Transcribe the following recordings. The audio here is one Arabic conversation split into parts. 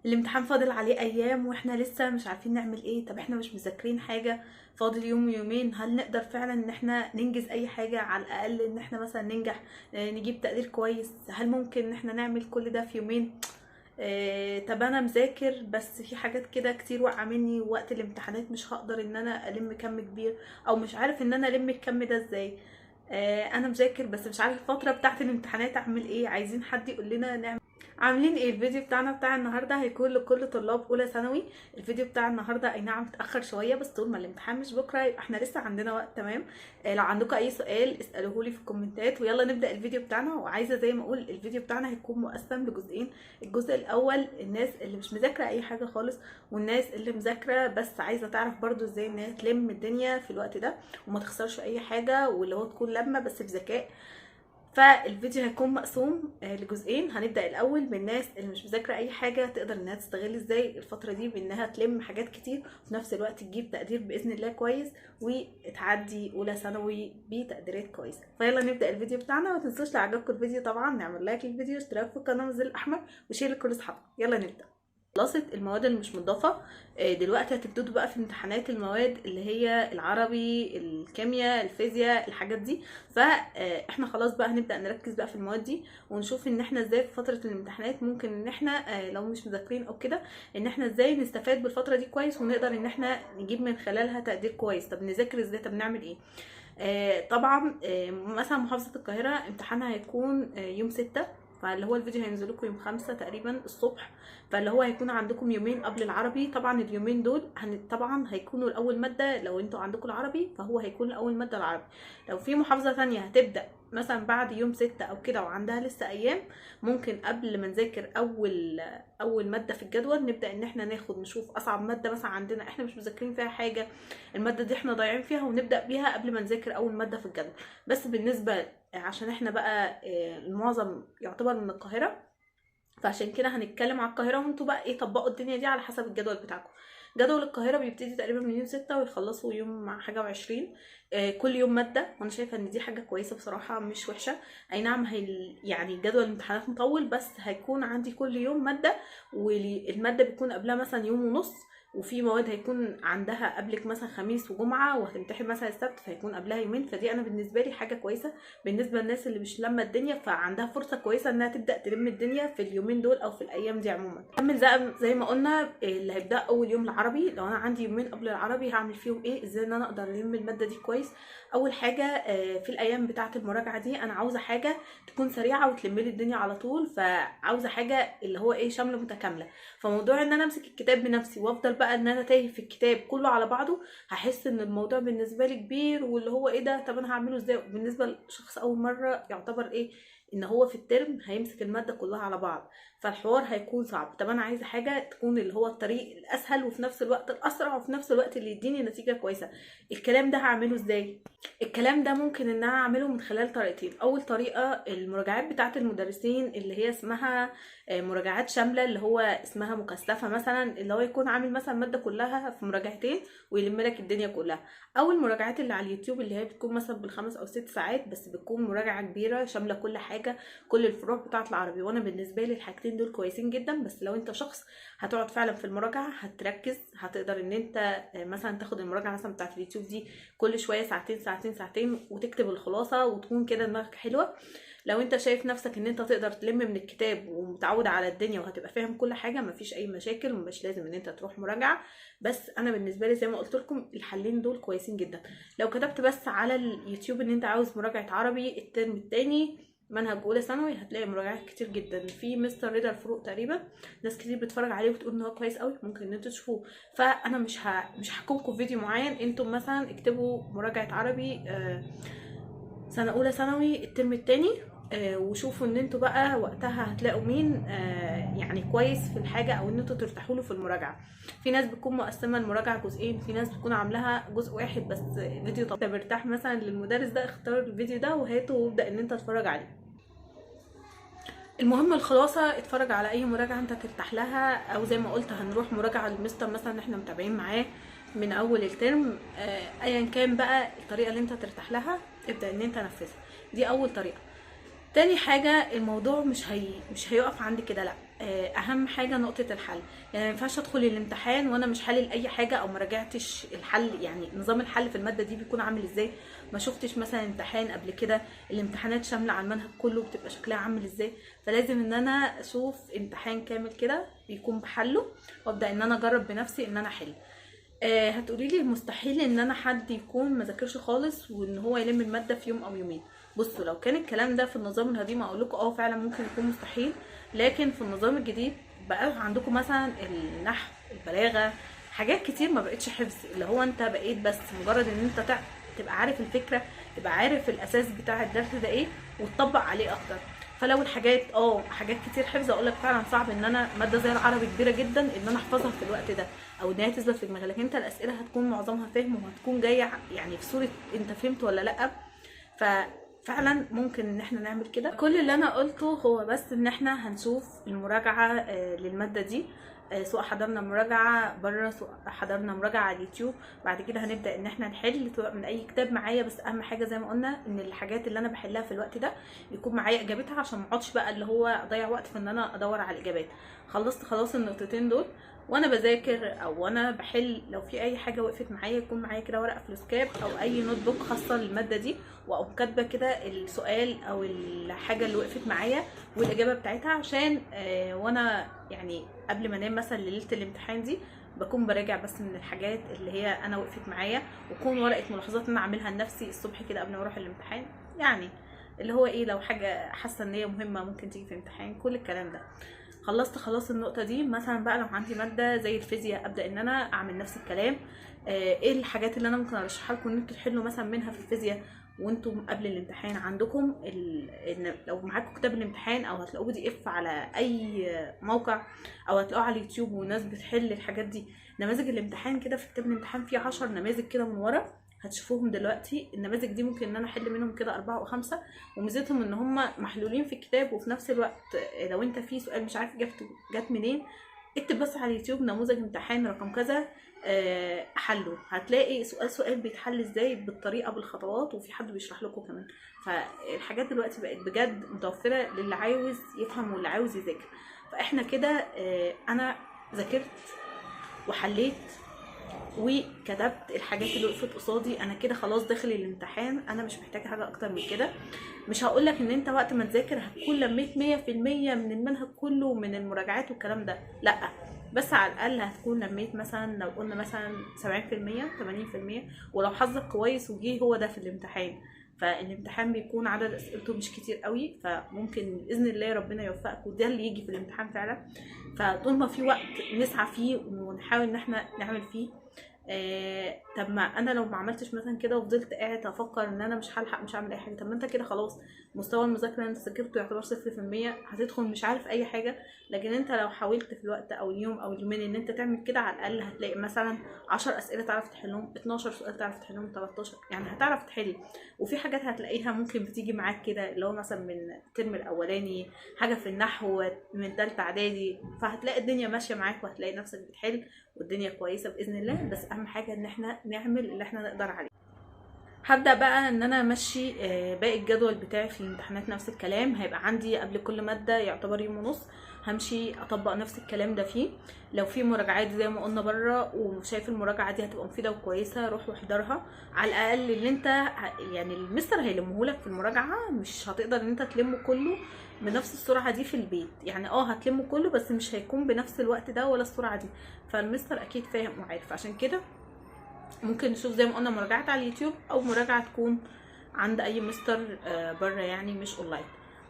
الامتحان فاضل عليه ايام واحنا لسه مش عارفين نعمل ايه. طب احنا مش مذاكرين حاجة، فاضل يوم ويومين، هل نقدر فعلا ان احنا ننجز اي حاجة؟ على الاقل ان احنا مثلا ننجح، نجيب تقدير كويس. هل ممكن ان احنا نعمل كل ده في يومين؟ طب انا مذاكر بس في حاجات كده كتير واقعه مني، ووقت الامتحانات مش هقدر ان انا الم كم كبير، او مش عارف ان انا الم الكم ده ازاي. انا مذاكر بس مش عارف الفتره بتاعه الامتحانات اعمل ايه. عايزين حد يقول لنا نعمل عاملين ايه. الفيديو بتاعنا بتاع النهارده هيكون لكل طلاب اولى ثانوي. الفيديو بتاع النهارده اي نعم اتاخر شويه، بس طول ما الامتحان مش بكره يبقى احنا لسه عندنا وقت. تمام. لو عندكم اي سؤال اسالوه لي في الكومنتات، ويلا نبدا الفيديو بتاعنا. وعايزه زي ما اقول الفيديو بتاعنا هيكون مقسم لجزئين. الجزء الاول الناس اللي مش مذاكره اي حاجه خالص، والناس اللي مذاكره بس عايزه تعرف برضو ازاي ان هي تلم الدنيا في الوقت ده وما تخسرش اي حاجه، واللي هو تكون لما بس بذكاء. فالفيديو هيكون مقسوم لجزئين. هنبدأ الأول بالناس اللي مش مذاكرة أي حاجة تقدر إنها تستغل إزاي الفترة دي بإنها تلم حاجات كتير وفي نفس الوقت تجيب تقدير بإذن الله كويس وتعدي أولى ثانوي بتقديرات كويسة. فيلا نبدأ الفيديو بتاعنا. ما تنسوش لو عجبكم الفيديو طبعا نعمل لايك للفيديو، اشتراك في القناة بالزر الأحمر، وشير لكل أصحابكم. يلا نبدأ. خلصت المواد اللي مش مضافه. دلوقتي هتبتدوا بقى في امتحانات المواد اللي هي العربي، الكيمياء، الفيزياء، الحاجات دي. فاحنا خلاص بقى هنبدا نركز بقى في المواد دي، ونشوف ان احنا ازاي في فتره الامتحانات ممكن ان احنا لو مش مذاكرين او كده ان احنا ازاي نستفاد بالفتره دي كويس، ونقدر ان احنا نجيب من خلالها تقدير كويس. طب نذاكر ازاي؟ طب نعمل ايه؟ طبعا مثلا محافظه القاهره امتحانها هيكون يوم 6، فاللي هو الفيديو هينزل لكم يوم 5 تقريبا الصبح. فاللي هو هيكون عندكم يومين قبل العربي. طبعا اليومين دول طبعا هيكونوا الاول ماده. لو انتوا عندكم العربي فهو هيكون اول ماده العربي. لو في محافظه ثانيه هتبدا مثلا بعد يوم 6 او كده وعندها لسه ايام، ممكن قبل ما نذاكر اول ماده في الجدول نبدا ان احنا نشوف اصعب ماده مثلا عندنا احنا مش مذاكرين فيها حاجه، الماده دي احنا ضايعين فيها، ونبدا بيها قبل ما نذاكر اول ماده في الجدول. بس بالنسبه عشان احنا بقى المعظم يعتبر من القاهره، فعشان كده هنتكلم على القاهره، وانتوا بقى ايه طبقوا الدنيا دي على حسب الجدول بتاعكم. جدول القاهره بيبتدي تقريبا من يوم 6 ويخلصوا يوم حاجه و20. كل يوم ماده، وانا شايفه ان دي حاجه كويسه بصراحه مش وحشه. اي نعم يعني جدول الامتحانات مطول، بس هيكون عندي كل يوم ماده، والماده بتكون قبلها مثلا يوم ونص. وفي مواد هيكون عندها قبلك مثلا خميس وجمعه، وهتمتحن مثلا السبت فهيكون قبلها يومين. فدي انا بالنسبه لي حاجه كويسه بالنسبه للناس اللي مش لما الدنيا، فعندها فرصه كويسه انها تبدا تلم الدنيا في اليومين دول او في الايام دي عموما. كمل زي ما قلنا اللي هيبدا اول يوم العربي. لو انا عندي يومين قبل العربي هعمل فيهم ايه؟ ازاي ان انا اقدر الم الماده دي كويس؟ اول حاجه في الايام بتاعه المراجعه دي انا عاوزه حاجه تكون سريعه وتلم لي الدنيا على طول. فعاوزه حاجه اللي هو ايه شامله متكامله. فموضوع ان انا امسك الكتاب بنفسي وافضل بقى ان انا تايه في الكتاب كله على بعضه، هحس ان الموضوع بالنسبه لي كبير، واللي هو ايه ده؟ طب انا هعمله ازاي؟ بالنسبه لشخص اول مره يعتبر ايه ان هو في الترم هيمسك الماده كلها على بعض، فالحوار هيكون صعب. طب انا عايزه حاجه تكون اللي هو الطريق الاسهل وفي نفس الوقت الاسرع وفي نفس الوقت اللي يديني نتيجه كويسه. الكلام ده هعمله ازاي؟ الكلام ده ممكن ان انا اعمله من خلال طريقتين. اول طريقه المراجعات بتاعه المدرسين اللي هي اسمها مراجعات شامله، اللي هو اسمها مكثفه مثلا، اللي هو يكون عامل مثلا الماده كلها في مراجعتين ويلم لك الدنيا كلها. او المراجعات اللي على اليوتيوب اللي هي بتكون مثلا بالخمس او 6 ساعات، بس بتكون مراجعه كبيره شامله كل حاجه، كل الفروع بتاعه العربي. وانا بالنسبه لي الحاجتين دول كويسين جدا. بس لو انت شخص هتقعد فعلا في المراجعه هتركز، هتقدر ان انت مثلا تاخد المراجعه مثلا بتاعه اليوتيوب دي كل شويه ساعتين ساعتين ساعتين وتكتب الخلاصه وتكون كده دماغك حلوه. لو انت شايف نفسك ان انت تقدر تلم من الكتاب ومتعود على الدنيا وهتبقى فاهم كل حاجه، مفيش اي مشاكل ومش لازم ان انت تروح مراجعه. بس انا بالنسبه لي زي ما قلت لكم الحلين دول كويسين جدا. لو كتبت بس على اليوتيوب ان انت عاوز مراجعه عربي الترم الثاني منهج اولى ثانوي، هتلاقي مراجعات كتير جدا في مستر رضا الفروق تقريبا. ناس كتير بتتفرج عليه وتقول ان هو كويس قوي، ممكن ان انتوا تشوفوه. فانا مش هحكمكم فيديو معين. انتم مثلا اكتبوا مراجعه عربي سنه اولى ثانوي الترم الثاني، وشوفوا ان انتوا بقى وقتها هتلاقوا مين يعني كويس في الحاجه، او ان انتوا ترتاحوا له في المراجعه. في ناس بتكون مقسمه المراجعه جزئين، في ناس بتكون عاملاها جزء واحد بس فيديو. طب مرتاح مثلا للمدرس ده، اختار الفيديو ده وهاته وابدا ان انت تتفرج عليه. المهم الخلاصه اتفرج على اي مراجعه انت ترتاح لها، او زي ما قلت هنروح مراجعه للمستر مثلا احنا متابعين معاه من اول الترم. ايا كان بقى الطريقه اللي انت ترتاح لها ابدا ان انت نفذها. دي اول طريقه. تاني حاجه الموضوع مش هيقف عند كده، لا، اهم حاجه نقطه الحل. يعني ما ينفعش ادخل الامتحان وانا مش حلل اي حاجه او ما راجعتش الحل. يعني نظام الحل في الماده دي بيكون عامل ازاي، ما شفتش مثلا امتحان قبل كده، الامتحانات شامله على المنهج كله بتبقى شكلها عامل ازاي. فلازم ان انا اشوف امتحان كامل كده بيكون بحله، وابدا ان انا اجرب بنفسي ان انا احل. هتقولي لي مستحيل ان انا حد يكون ما ذاكرش خالص وان هو يلم الماده في يوم او يومين. بصوا، لو كان الكلام ده في النظام القديم اقول لكم فعلا ممكن يكون مستحيل، لكن في النظام الجديد بقى عندكم مثلا النحو، البلاغه، حاجات كتير ما بقتش حفظ، اللي هو انت بقيت بس مجرد ان انت تبقى عارف الفكره، تبقى عارف الاساس بتاع الدرس ده ايه وتطبق عليه اكتر. فلو الحاجات حاجات كتير حفظ، اقول لك فعلا صعب ان انا ماده زي العربي كبيره جدا ان انا احفظها في الوقت ده او ان هي تثبت في دماغي. لكن انت الاسئله هتكون معظمها فهم وهتكون جايه يعني في صوره انت فهمت ولا لا. ففعلا ممكن ان احنا نعمل كده. كل اللي انا قلته هو بس ان احنا هنشوف المراجعه للماده دي، سواء حضرنا مراجعه بره سواء حضرنا مراجعه على اليوتيوب. بعد كده هنبدا ان احنا نحل سواء من اي كتاب معايا، بس اهم حاجه زي ما قلنا ان الحاجات اللي انا بحلها في الوقت ده يكون معايا اجابتها، عشان ما اقعدش بقى اللي هو اضيع وقت في ان انا ادور على الاجابات. خلصت خلاص النقطتين دول وانا بذاكر او وانا بحل، لو في اي حاجه وقفت معايا يكون معايا كده ورقه فلوسكاب او اي نوت بوك خاصه للماده دي، واقوم كاتبه كده السؤال او الحاجه اللي وقفت معايا والاجابه بتاعتها، عشان وانا يعني قبل ما انام مثلا ليله الامتحان دي بكون براجع بس من الحاجات اللي هي انا وقفت معايا، وكون ورقه ملاحظات انا اعملها لنفسي الصبح كده قبل ما اروح الامتحان. يعني اللي هو ايه، لو حاجه حاسه ان هي مهمه ممكن تيجي في امتحان، كل الكلام ده. خلصت خلاص النقطه دي. مثلا بقى لو عندي ماده زي الفيزياء ابدا ان انا اعمل نفس الكلام. ايه الحاجات اللي انا ممكن ارشحها لكم ان انتوا تحلوا مثلا منها في الفيزياء وانتم قبل الامتحان عندكم إن لو معاكم كتاب الامتحان او هتلاقوه PDF على اي موقع او هتلاقوه على اليوتيوب وناس بتحل الحاجات دي، نماذج الامتحان كده في كتاب الامتحان فيه 10 نماذج كده من ورا هتشوفوهم دلوقتي. النماذج دي ممكن ان انا احل منهم كده 4 أو 5، وميزتهم ان هم محلولين في الكتاب، وفي نفس الوقت لو انت في سؤال مش عارف اجابته جت منين، اكتب بس على اليوتيوب نموذج امتحان رقم كذا حله، هتلاقي سؤال بيتحل ازاي بالطريقه بالخطوات، وفي حد بيشرح لكم كمان. فالحاجات دلوقتي بقت بجد متوفره للي عاوز يفهم واللي عاوز يذاكر. فاحنا كده انا ذاكرت وحليت وكتبت الحاجات اللي وقفت قصادي، انا كده خلاص داخل الامتحان، انا مش محتاجه حاجه اكتر من كده. مش هقولك ان انت وقت ما تذاكر هتكون لميت 100% من المنهج كله ومن المراجعات والكلام ده، لا، بس على الاقل هتكون لميت مثلا لو قلنا مثلا 70% 80%. ولو حظك كويس وجيه هو ده في الامتحان، فالامتحان بيكون عدد اسئلته مش كتير قوي، فممكن باذن الله ربنا يوفقك وده اللي يجي في الامتحان فعلا. فطول ما في وقت نسعى فيه ونحاول ان احنا نعمل فيه. طب ما انا لو ما عملتش مثلا كده وفضلت قاعد افكر ان انا مش هلحق مش هعمل اي حاجه، طب ما انت كده خلاص مستوى المذاكره اللي انت ذاكرته يعتبر 0%، هتدخل مش عارف اي حاجه. لكن انت لو حاولت في الوقت او اليوم او اليومين ان انت تعمل كده، على الاقل هتلاقي مثلا 10 اسئله تعرف تحلهم، 12 سؤال تعرف تحلهم، 13 يعني هتعرف تحل. وفي حاجات هتلاقيها ممكن بتيجي معاك كده اللي هو مثلا من الترم الاولاني، حاجه في النحو من ثالثه اعدادي، فهتلاقي الدنيا ماشيه معاك وهتلاقي نفسك بتحل والدنيا كويسه باذن الله. بس اهم حاجه ان احنا نعمل اللي احنا نقدر عليه. هبدا بقى ان انا امشي باقي الجدول بتاعي في الامتحانات نفس الكلام. هيبقى عندي قبل كل ماده يعتبر يوم ونص همشي اطبق نفس الكلام ده فيه. لو في مراجعات زي ما قلنا بره وشايف المراجعه دي هتبقى مفيده وكويسه، روح واحضرها. على الاقل اللي انت يعني المستر هيلمهولك في المراجعه، مش هتقدر ان انت تلمه كله بنفس السرعه دي في البيت. يعني هتلمه كله بس مش هيكون بنفس الوقت ده ولا السرعه دي، فالمستر اكيد فاهم وعارف. عشان كده ممكن نشوف زي ما قلنا مراجعات على اليوتيوب او مراجعه تكون عند اي مستر بره يعني مش اونلاين.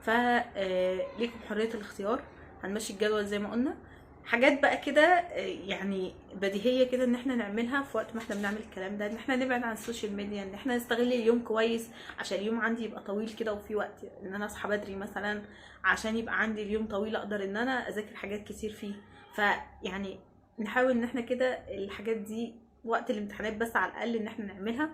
فليكم حريه الاختيار. هنمشي الجدول زي ما قلنا. حاجات بقى كده يعني بديهيه كده ان احنا نعملها في وقت ما احنا بنعمل الكلام ده، ان احنا نبعد عن السوشيال ميديا، ان احنا نستغل اليوم كويس عشان اليوم عندي يبقى طويل كده، وفي وقت ان انا اصحى بدري مثلا عشان يبقى عندي اليوم طويل اقدر ان انا اذاكر حاجات كتير فيه. فيعني نحاول ان احنا كده الحاجات دي وقت الامتحانات بس على الاقل ان احنا نعملها،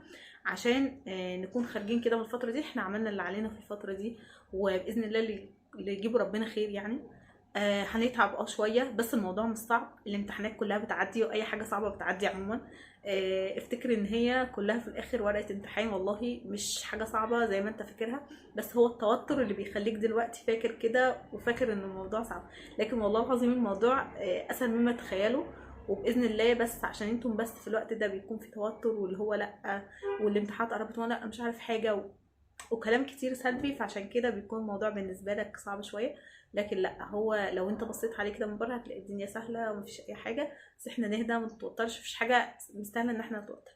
عشان نكون خارجين كده من الفتره دي احنا عملنا اللي علينا في الفتره دي، وباذن الله اللي يجيبه ربنا خير يعني. هنتعب شويه، بس الموضوع مش صعب. الامتحانات كلها بتعدي، واي حاجه صعبه بتعدي عموما. افتكر ان هي كلها في الاخر ورقه امتحان، والله مش حاجه صعبه زي ما انت فاكرها. بس هو التوتر اللي بيخليك دلوقتي فاكر كده وفاكر ان الموضوع صعب، لكن والله العظيم الموضوع اسهل مما تخيلوا. وباذن الله، بس عشان انتم بس في الوقت ده بيكون في توتر، واللي هو لا والامتحانات قربت وانا لا مش عارف حاجه وكلام كتير سلبي، فعشان كده بيكون الموضوع بالنسبه لك صعب شويه. لكن لا، هو لو انت بصيت عليه كده من بره هتلاقي الدنيا سهله ومفيش اي حاجه. بس احنا نهدى، ما نتوترش، مفيش حاجه مستاهله ان احنا نتوتر.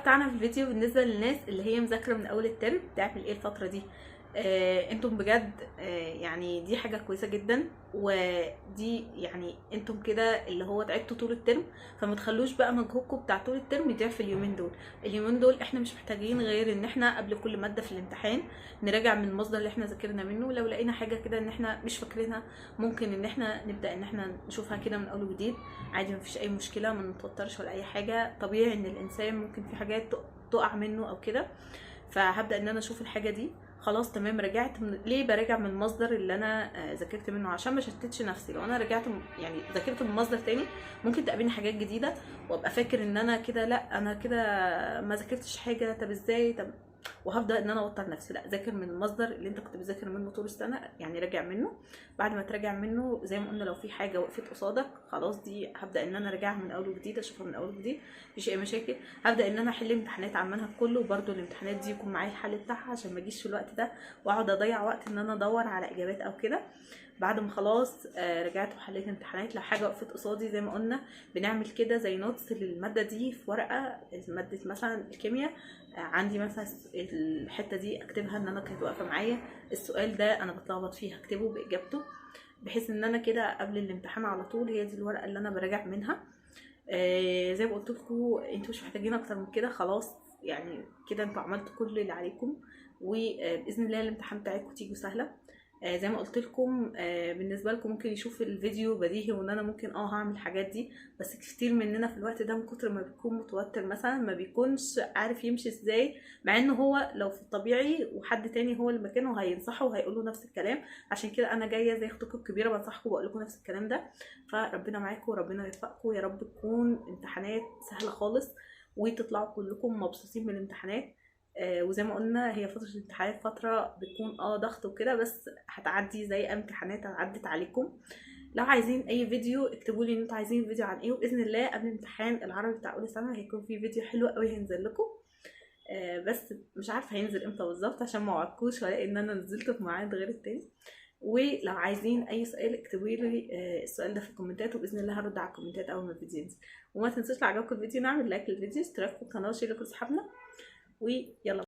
بتاعنا في الفيديو بالنسبه للناس اللي هي مذاكره من اول الترم تعمل ايه الفتره دي. انتم بجد يعني دي حاجه كويسه جدا، ودي يعني انتم كده اللي هو تعبتوا طول الترم، فما تخلوش بقى مجهودكم بتاع طول الترم يضيع في اليومين دول. اليومين دول احنا مش محتاجين غير ان احنا قبل كل ماده في الامتحان نراجع من المصدر اللي احنا ذاكرنا منه. لو لقينا حاجه كده ان احنا مش فاكرينها، ممكن ان احنا نبدا ان احنا نشوفها كده من اول وجديد عادي، مفيش اي مشكله، ما نتوترش ولا اي حاجه. طبيعي ان الانسان ممكن في حاجات تقع منه او كده، فهبدا ان انا اشوف الحاجه دي. خلاص تمام، رجعت ليه براجع من المصدر اللي انا ذاكرت منه عشان ما شتتش نفسي. لو انا رجعت يعني ذاكرت من مصدر تاني ممكن تقابلني حاجات جديده وابقى فاكر ان انا كده لا انا كده ما ذاكرتش حاجه، طب ازاي، طب، وهبدا ان انا اوتر نفسي. لا، ذاكر من المصدر اللي انت كنت بتذاكر منه طول السنه، يعني راجع منه. بعد ما تراجع منه زي ما قلنا، لو في حاجه وقفت قصادك خلاص دي هبدا ان انا اراجعها من اول وجديد، اشوفها من اول وجديد، مفيش اي مشاكل. هبدا ان انا احل امتحانات على المنهج كله، وبرده الامتحانات دي يكون معايا الحل بتاعها عشان ما اجيش في الوقت ده واقعد اضيع وقت ان انا ادور على اجابات او كده. بعد ما خلاص رجعت وحليت امتحانات، لو حاجه وقفت قصادي زي ما قلنا بنعمل كده زي نوتس للماده دي في ورقه. ماده مثلا الكيمياء، عندي مثلا الحته دي اكتبها ان انا كانت واقفه معايا، السؤال ده انا بتلخبط فيه هكتبه باجابته، بحيث ان انا كده قبل الامتحان على طول هي دي الورقه اللي انا براجع منها. زي ما قلت لكم انتوا مش محتاجين اكتر من كده، خلاص يعني كده انتوا عملتوا كل اللي عليكم، وباذن الله الامتحان بتاعتكم تيجوا سهله. زي ما قلت لكم بالنسبه لكم ممكن يشوف الفيديو بديهي وان انا ممكن هعمل الحاجات دي، بس كتير مننا في الوقت ده من كتر ما بيكون متوتر مثلا ما بيكونش عارف يمشي ازاي، مع انه هو لو في الطبيعي وحد تاني هو اللي مكانه هينصحه وهيقول له نفس الكلام. عشان كده انا جايه زي اختكم الكبيره بنصحكم وبقول لكم نفس الكلام ده. فربنا معاكم وربنا يوفقكم يا رب، تكون امتحانات سهله خالص وتطلعوا كلكم مبسوطين من الامتحانات. وزي ما قلنا هي فترة الامتحانات فترة بتكون ضغط وكده، بس هتعدي زي امتحانات عدت عليكم. لو عايزين اي فيديو اكتبوا لي ان انتوا عايزين فيديو عن ايه، وباذن الله قبل امتحان العربي بتاع اولى ثانوي هيكون في فيديو حلو قوي هينزل لكم. بس مش عارفه هينزل امتى بالظبط عشان ما اوعدكوش ولا ان انا نزلته في ميعاد غير التاني. ولو عايزين اي سؤال اكتبوا لي السؤال ده في الكومنتات، وباذن الله هرد على الكومنتات اول ما الفيديو ينزل. وما تنسوش لو عجبكم الفيديو نعمل لايك للفيديو، اشتراك في القناه وشير لكل اصحابنا، ويلا.